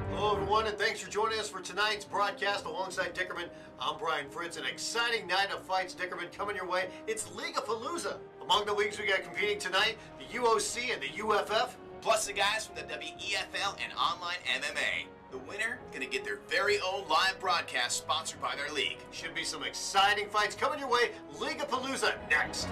Hello everyone, and thanks for joining us for tonight's broadcast alongside Dickerman. I'm Brian Fritz. An exciting night of fights, Dickerman, coming your way. It's League-a-palooza. Among the leagues we got competing tonight, the UOC and the UFF. Plus the guys from the WEFL and online MMA. The winner gonna get their very own live broadcast sponsored by their league. Should be some exciting fights coming your way. League-a-palooza next.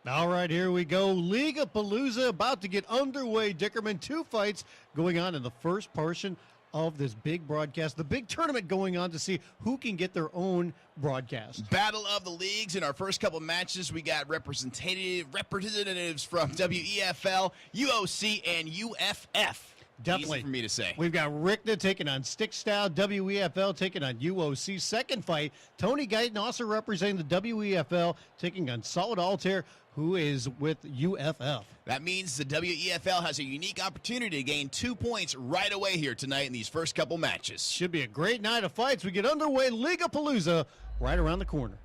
All right, here we go. League-a-palooza about to get underway. Dickerman, 2 fights going on in the first portion of this big broadcast. The big tournament going on to see who can get their own broadcast. Battle of the leagues. In our first couple matches, we got representatives from WEFL, UOC, and UFF. Definitely. Easy for me to say. We've got Rickna taking on Stikstyle, WEFL taking on UOC. Second fight, Tony Guyton also representing the WEFL taking on Solid Altair, who is with UFF. That means the WEFL has a unique opportunity to gain 2 points right away here tonight in these first couple matches. Should be a great night of fights. We get underway. League-a-palooza right around the corner.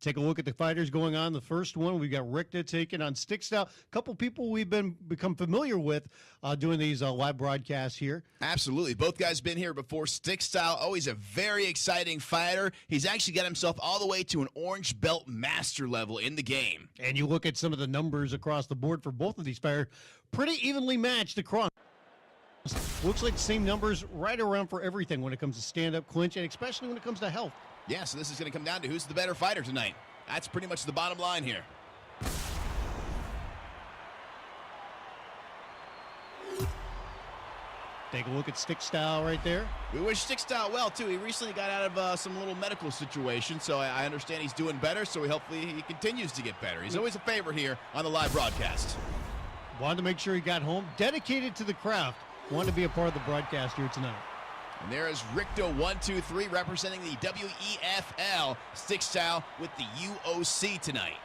Take a look at the fighters going on. The first one, we've got Rickna taking on Stikstyle. A couple people we've become familiar with doing these live broadcasts here. Absolutely. Both guys been here before. Stikstyle, always a very exciting fighter. He's actually got himself all the way to an orange belt master level in the game. And you look at some of the numbers across the board for both of these fighters, pretty evenly matched across. Looks like the same numbers right around for everything when it comes to stand-up, clinch, and especially when it comes to health. Yeah, so this is going to come down to who's the better fighter tonight. That's pretty much the bottom line here. Take a look at Stikstyle right there. We wish Stikstyle well, too. He recently got out of some little medical situation, so I understand he's doing better, so hopefully he continues to get better. He's always a favorite here on the live broadcast. Wanted to make sure he got home. Dedicated to the craft. Wanted to be a part of the broadcast here tonight. And there is Ricto123 representing the WEFL. Stikstyle with the UOC tonight.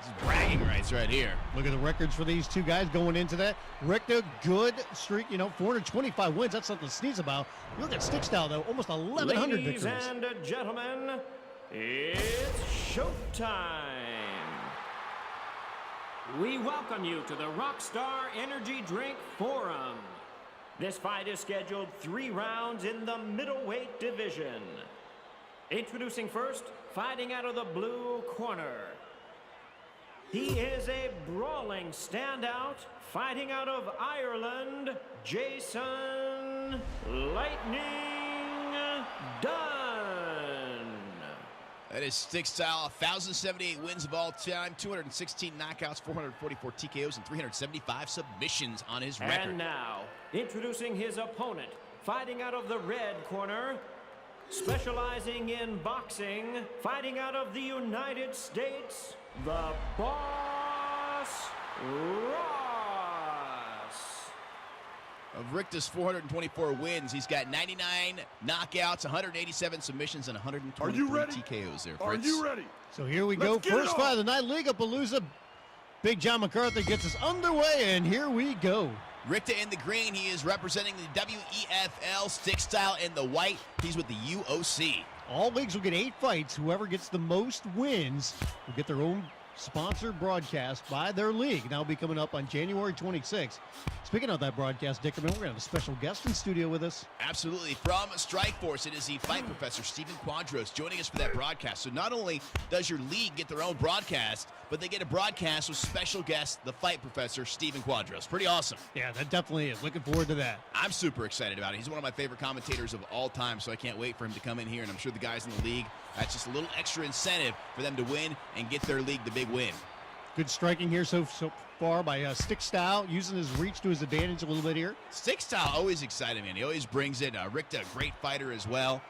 This is bragging rights right here. Look at the records for these two guys going into that. Richter, good streak, 425 wins. That's something to sneeze about. Look at Stikstyle, though, almost 1,100 victories. Ladies and gentlemen, it's showtime. We welcome you to the Rockstar Energy Drink Forum. This fight is scheduled 3 rounds in the middleweight division. Introducing first, fighting out of the blue corner. He is a brawling standout, fighting out of Ireland, Jason Lightning Dunn. That is Stikstyle, 1,078 wins of all time, 216 knockouts, 444 TKOs, and 375 submissions on his record. And now, introducing his opponent, fighting out of the red corner, specializing in boxing, fighting out of the United States, the Boss Ross. of Richter's 424 wins, he's got 99 knockouts, 187 submissions, and 123 TKOs there, Fritz. Are you ready? So here we go. First fight of the night, League-a-palooza. Big John McCarthy gets us underway, and here we go. Richter in the green. He is representing the WEFL stick style in the white. He's with the UOC. All leagues will get 8 fights. Whoever gets the most wins will get their own sponsored broadcast by their league. That'll be coming up on January 26th. Speaking of that broadcast, Dickerman, we're going to have a special guest in studio with us. Absolutely. From Strikeforce, it is the fight professor, Stephen Quadros, joining us for that broadcast. So not only does your league get their own broadcast, but they get a broadcast with special guest, the fight professor, Stephen Quadros. Pretty awesome. Yeah, that definitely is. Looking forward to that. I'm super excited about it. He's one of my favorite commentators of all time, so I can't wait for him to come in here, and I'm sure the guys in the league, that's just a little extra incentive for them to win and get their league the big win. Good striking here so far by Stick Style, using his reach to his advantage a little bit here. Stick Style always exciting, man. He always brings it. Richter, a great fighter as well.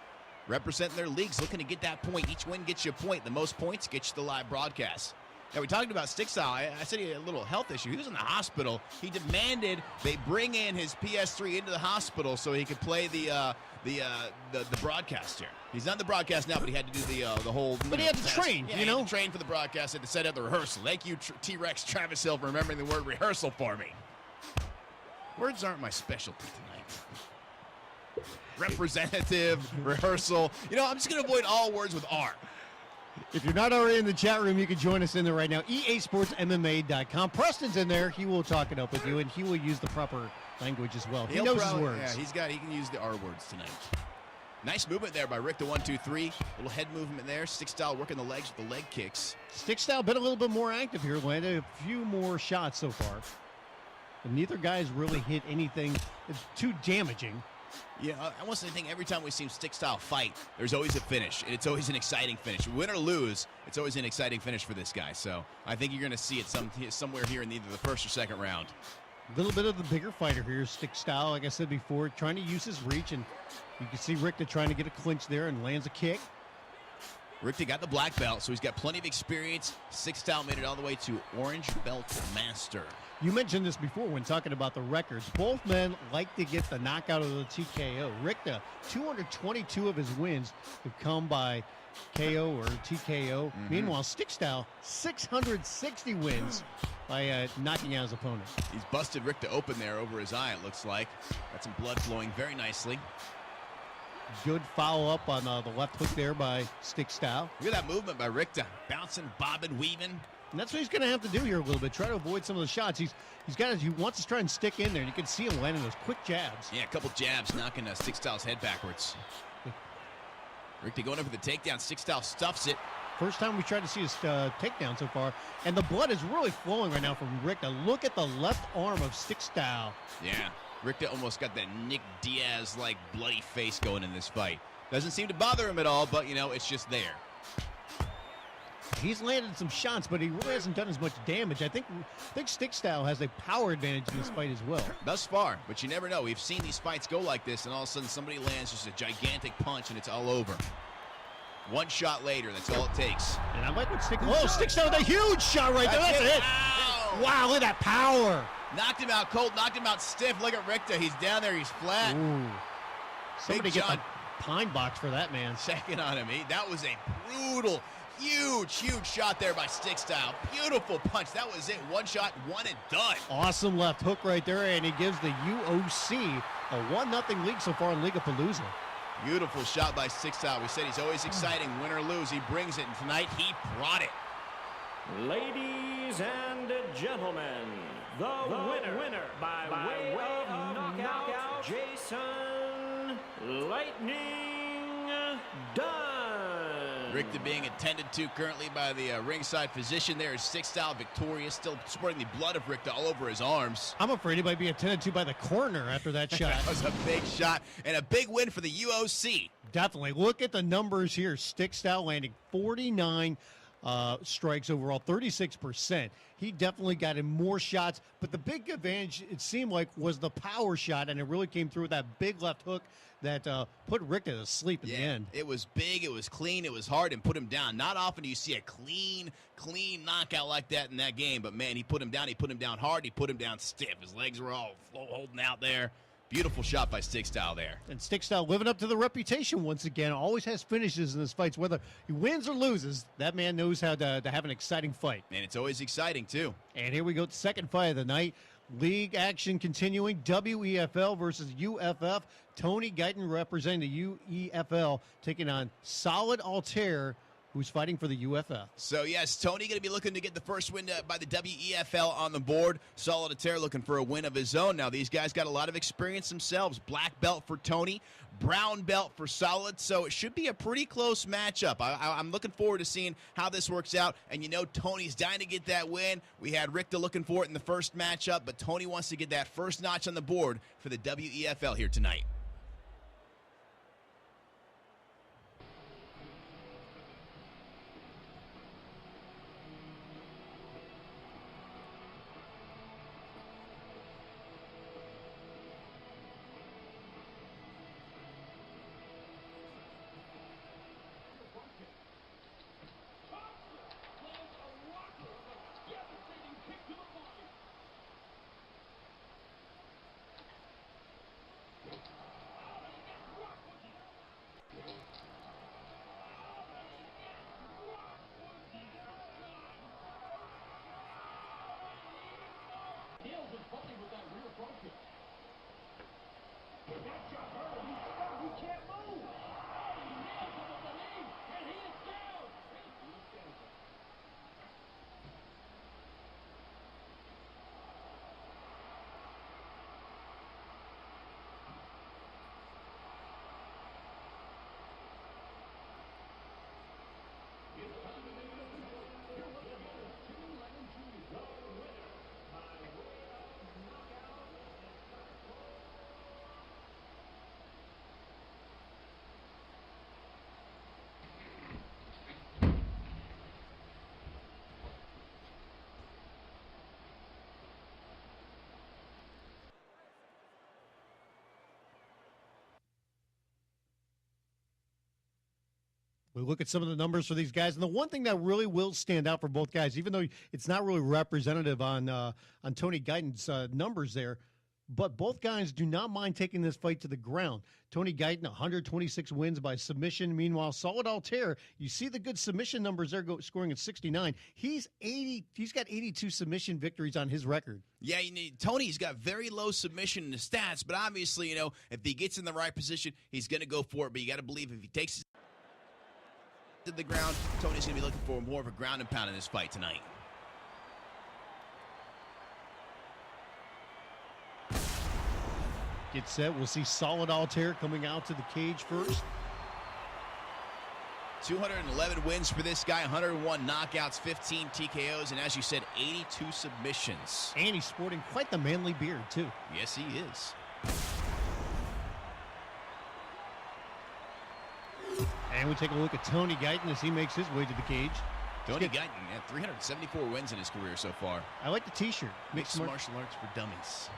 Representing their leagues, looking to get that point. Each win gets you a point. The most points gets you the live broadcast. Now, we talked about Stick Style. I said he had a little health issue. He was in the hospital. He demanded they bring in his PS3 into the hospital so he could play the broadcast here. He's not the broadcast now, but he had to do the whole. But he had to train, yeah, you know? He had to train for the broadcast. Had to set up the rehearsal. Thank you, T-Rex Travis Hill, for remembering the word rehearsal for me. Words aren't my specialty tonight. Representative, rehearsal. You know, I'm just going to avoid all words with R. If you're not already in the chat room, you can join us in there right now. EASportsMMA.com. Preston's in there. He will talk it up with you, and he will use the proper language as well. He knows his words. Yeah, he can use the R words tonight. Nice movement there by Richter, 1-2-3. Little head movement there. Stick Style working the legs with the leg kicks. Stick Style been a little bit more active here. Landed a few more shots so far. And neither guy's really hit anything that's too damaging. Yeah, I want to say every time we see Stick Style fight, there's always a finish, and it's always an exciting finish. Win or lose, it's always an exciting finish for this guy. So I think you're going to see it somewhere here in either the first or second round. A little bit of the bigger fighter here, Stick Style, like I said before, trying to use his reach, and you can see Richter trying to get a clinch there and lands a kick. Richter got the black belt, so he's got plenty of experience. Stick Style made it all the way to orange belt master. You mentioned this before when talking about the records. Both men like to get the knockout of the TKO. Richter, 222 of his wins have come by KO or TKO. Meanwhile, Stick Style, 660 wins by knocking out his opponent. He's busted Richter open there over his eye, it looks like. Got some blood flowing very nicely. Good follow-up on the left hook there by Stick Style. Look at that movement by Richter. Bouncing, bobbing, weaving. And that's what he's going to have to do here a little bit. Try to avoid some of the shots. He wants to try and stick in there. And you can see him landing those quick jabs. Yeah, a couple jabs knocking Stick Style's head backwards. Richter going in for the takedown. Stick Style stuffs it. First time we tried to see his takedown so far. And the blood is really flowing right now from Richter. Look at the left arm of Stick Style. Yeah, Richter almost got that Nick Diaz-like bloody face going in this fight. Doesn't seem to bother him at all, but, you know, it's just there. He's landed some shots, but he really hasn't done as much damage. I think Stick Style has a power advantage in this fight as well. Thus far, but you never know. We've seen these fights go like this, and all of a sudden somebody lands just a gigantic punch, and it's all over. One shot later, that's all it takes. And I like what Stick Style with a huge shot right there. That's it. Wow, look at that power. Knocked him out cold, knocked him out stiff. Look at Richter. He's down there. He's flat. Ooh. Somebody Big get shot. the pine box for that, man. Checking on him. That was a brutal, huge shot there by Stick Style. Beautiful punch. That was it. One shot, one and done. Awesome left hook right there, and he gives the UOC a 1-0 lead so far in League-a-palooza. Beautiful shot by Stick Style. We said he's always exciting. Win or lose, he brings it. And tonight, he brought it. Ladies and gentlemen, the winner by way of knockout, Jason Lightning Dunn. Richter being attended to currently by the ringside physician. There is Stick Style victorious, still sporting the blood of Richter all over his arms. I'm afraid he might be attended to by the coroner after that shot. That was a big shot and a big win for the UOC. Definitely. Look at the numbers here. Stick Style landing 49 strikes overall, 36%. He definitely got in more shots, but the big advantage, it seemed like, was the power shot, and it really came through with that big left hook that put Richter to sleep in the end. It was big, it was clean, it was hard, and put him down. Not often do you see a clean knockout like that in that game, but man, he put him down hard, he put him down stiff. His legs were all holding out there. Beautiful shot by Stikstyle there. And Stikstyle living up to the reputation once again. Always has finishes in his fights. Whether he wins or loses, that man knows how to have an exciting fight. And it's always exciting, too. And here we go, the second fight of the night. League action continuing. WEFL versus UFF. Tony Guyton representing the UEFL, taking on Solid Altair, who's fighting for the UFF. So, yes, Tony going to be looking to get the first win by the WEFL on the board. Solid Altair looking for a win of his own. Now, these guys got a lot of experience themselves. Black belt for Tony, brown belt for Solid, so it should be a pretty close matchup. I'm looking forward to seeing how this works out, and you know Tony's dying to get that win. We had Richter looking for it in the first matchup, but Tony wants to get that first notch on the board for the WEFL here tonight. We look at some of the numbers for these guys, and the one thing that really will stand out for both guys, even though it's not really representative on Tony Guyton's numbers there, but both guys do not mind taking this fight to the ground. Tony Guyton, 126 wins by submission. Meanwhile, Solid Altair, you see the good submission numbers there, scoring at 69. He's got 82 submission victories on his record. Yeah, Tony's got very low submission in the stats, but obviously, if he gets in the right position, he's going to go for it. But you got to believe if he takes it to the ground, Tony's going to be looking for more of a ground and pound in this fight tonight. Get set. We'll see Solid Altair coming out to the cage first. 211 wins for this guy, 101 knockouts, 15 TKOs, and as you said, 82 submissions. And he's sporting quite the manly beard, too. Yes, he is. And we take a look at Tony Guyton as he makes his way to the cage. Tony Guyton had 374 wins in his career so far. I like the T-shirt. Mixed martial arts for dummies.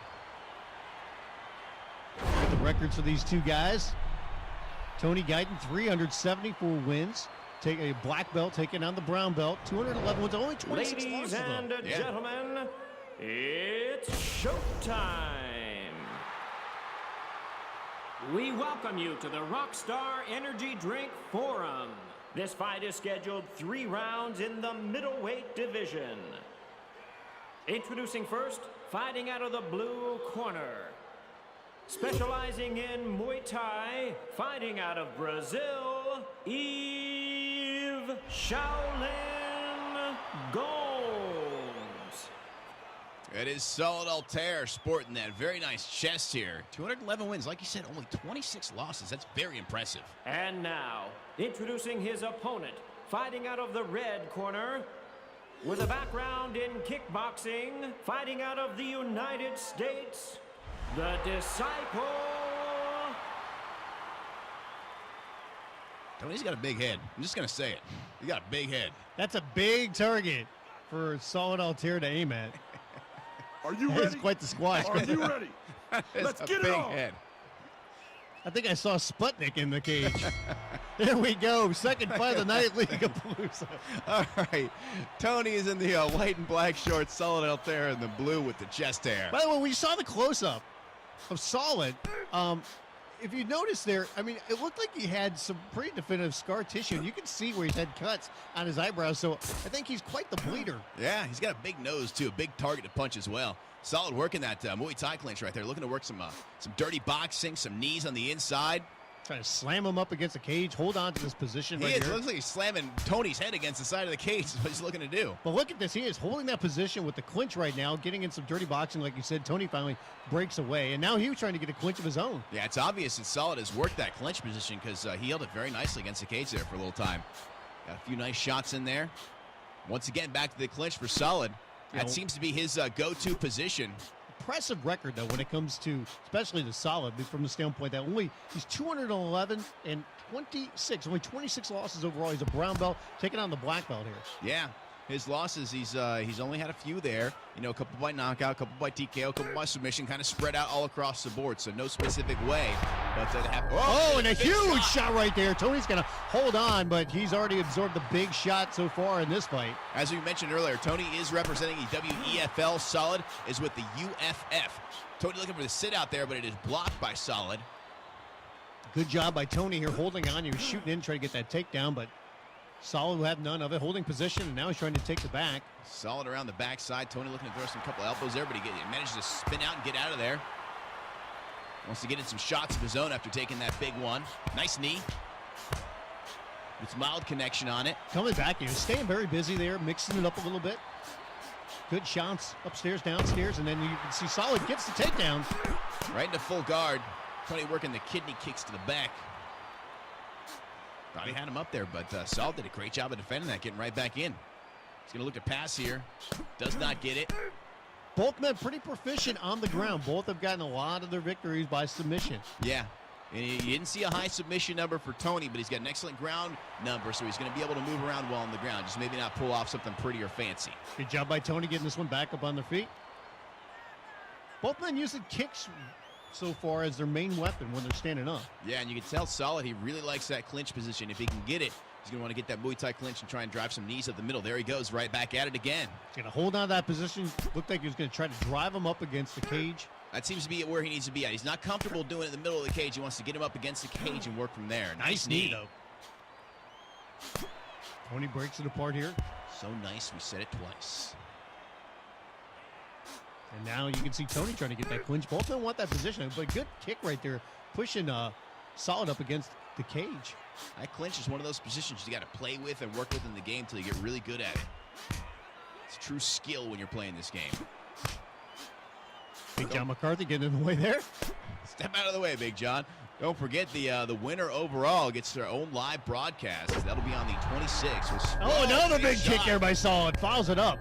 Look at the records for these two guys. Tony Guyton, 374 wins. Take a black belt, taking on the brown belt. 211 wins, only 26 Ladies losses, and gentlemen, it's showtime. We welcome you to the Rockstar Energy Drink Forum. This fight is scheduled 3 rounds in the middleweight division. Introducing first, fighting out of the blue corner. Specializing in Muay Thai, fighting out of Brazil, Yves Shaolin Gomes. It is Solid Altair sporting that very nice chest here. 211 wins. Like you said, only 26 losses. That's very impressive. And now, introducing his opponent, fighting out of the red corner, with a background in kickboxing, fighting out of the United States, the Disciple. Tony's got a big head. I'm just going to say it. He got a big head. That's a big target for Solid Altair to aim at. Are you ready? It's quite the squash. Are you ready? Let's get it on. Head. I think I saw Sputnik in the cage. There we go. Second fight of the night, League-a-palooza. All right. Tony is in the white and black shorts. Solid Altair in the blue with the chest hair. By the way, we saw the close-up. of Solid, if you notice there, I mean, it looked like he had some pretty definitive scar tissue, and you can see where he's had cuts on his eyebrows, so I think he's quite the bleeder. Yeah, he's got a big nose, too, a big target to punch as well. Solid work in that Muay Thai clinch right there, looking to work some dirty boxing, some knees on the inside. Trying to slam him up against the cage, hold on to this position right It here. looks like he's slamming Tony's head against the side of the cage is what he's looking to do. But look at this. He is holding that position with the clinch right now, getting in some dirty boxing. Like you said, Tony finally breaks away, and now he was trying to get a clinch of his own. Yeah, it's obvious that Solid has worked that clinch position because he held it very nicely against the cage there for a little time. Got a few nice shots in there. Once again, back to the clinch for Solid. That seems to be his go-to position. Impressive record, though, when it comes to especially the Solid, from the standpoint that he's 211 and 26, only 26 losses overall. He's a brown belt, taking on the black belt here. Yeah, his losses, he's only had a few there. You know, a couple by knockout, a couple by TKO, a couple by submission, kind of spread out all across the board, so no specific way. But and a huge shot right there. Tony's going to hold on, but he's already absorbed the big shot so far in this fight. As we mentioned earlier, Tony is representing the WEFL. Solid is with the UFF. Tony looking for the sit out there, but it is blocked by Solid. Good job by Tony here holding on. He was shooting in, trying to get that takedown, but Solid will have none of it. Holding position, and now he's trying to take the back. Solid around the backside. Tony looking to throw some couple elbows there, but he managed to spin out and get out of there. Wants to get in some shots of his own after taking that big one. Nice knee. It's mild connection on it. Coming back, he was staying very busy there, mixing it up a little bit. Good shots upstairs, downstairs, and then you can see Solid gets the takedown. Right into full guard. Tony working the kidney kicks to the back. Thought he had him up there, but Solid did a great job of defending that, getting right back in. He's going to look to pass here. Does not get it. Both men pretty proficient on the ground. Both have gotten a lot of their victories by submission. Yeah. And you didn't see a high submission number for Tony, but he's got an excellent ground number, so he's going to be able to move around well on the ground. Just maybe not pull off something pretty or fancy. Good job by Tony getting this one back up on their feet. Both men using kicks so far as their main weapon when they're standing up. Yeah, and you can tell Solid, he really likes that clinch position. If he can get it, he's going to want to get that Muay Thai clinch and try and drive some knees up the middle. There he goes, right back at it again. He's going to hold on to that position. Looked like he was going to try to drive him up against the cage. That seems to be where he needs to be at. He's not comfortable doing it in the middle of the cage. He wants to get him up against the cage and work from there. Nice knee, though. Tony breaks it apart here. So nice, we said it twice. And now you can see Tony trying to get that clinch. Both don't want that position, but good kick right there, pushing Solid up against the cage. That clinch is one of those positions you got to play with and work with in the game until you get really good at it. It's true skill when you're playing this game. Big John McCarthy getting in the way there. Step out of the way, Big John. Don't forget the winner overall gets their own live broadcast. That'll be on the 26th. Oh, another big kick there by Solid. Fouls it up.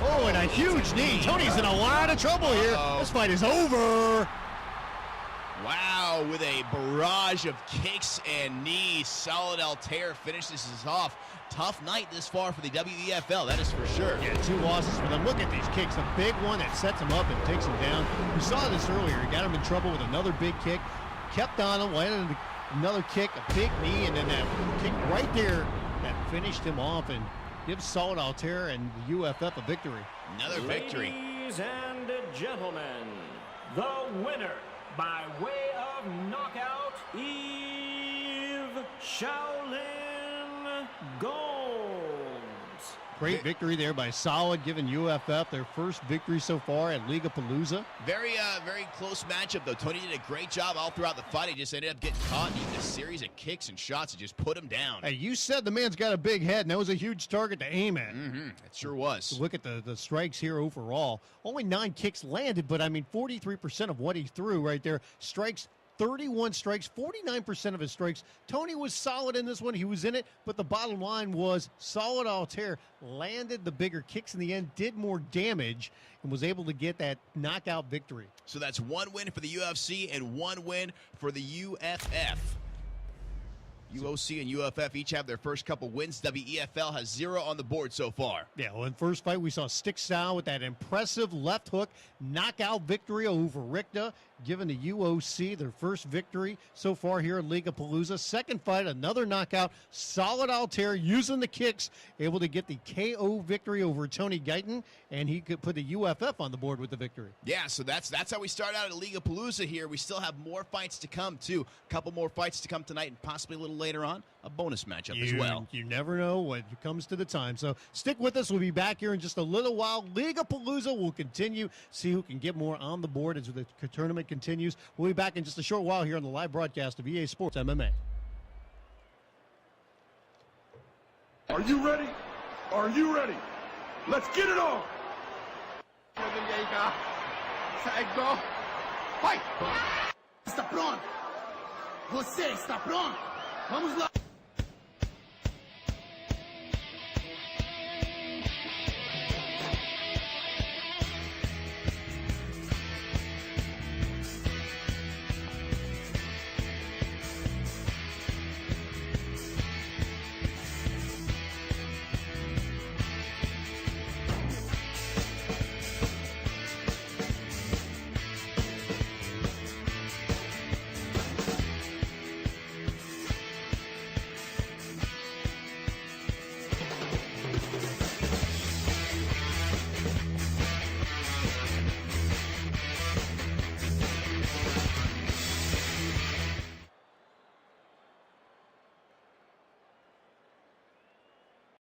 Oh, and a huge knee. Tony's in a lot of trouble here. This fight is over. Wow, with a barrage of kicks and knees, Solid Altair finishes this off. Tough night this far for the WEFL, that is for sure. Yeah, 2 losses for them. Look at these kicks. A big one that sets him up and takes him down. We saw this earlier. He got him in trouble with another big kick. Kept on him, landed another kick, a big knee, and then that kick right there that finished him off and gives Solid Altair and the UFF a victory. Another victory. Ladies and gentlemen, the winner by way of knockout, Eve Shaolin Gomes. Great victory there by Solid, giving UFF their first victory so far at League-a-palooza. Very close matchup, though. Tony did a great job all throughout the fight. He just ended up getting caught in a series of kicks and shots that just put him down. Hey, you said the man's got a big head, and that was a huge target to aim at. It sure was. Look at the strikes here overall. Only 9 kicks landed, but I mean 43% of what he threw right there. Strikes, 31 strikes, 49% of his strikes. Tony was solid in this one. He was in it, but the bottom line was Solid Altair landed the bigger kicks in the end, did more damage, and was able to get that knockout victory. So that's 1 win for the UFC and 1 win for the UFF. UOC and UFF each have their first couple wins. WEFL has 0 on the board so far. Yeah, well, in first fight, we saw Stikstyle with that impressive left hook knockout victory over Richter. giving the UOC their first victory so far here in League-a-palooza. Second fight, another knockout. Solid Altair using the kicks, able to get the KO victory over Tony Guyton, and he could put the UFF on the board with the victory. Yeah, so that's how we start out at League-a-palooza here. We still have more fights to come, too. A couple more fights to come tonight, and possibly a little later on, a bonus matchup as well. You never know when it comes to the time. So stick with us. We'll be back here in just a little while. League-a-palooza will continue. See who can get more on the board as the tournament continues. We'll be back in just a short while here on the live broadcast of EA Sports MMA. Are you ready? Are you ready? Let's get it on! Vai! Está pronto? Você está pronto? Vamos lá!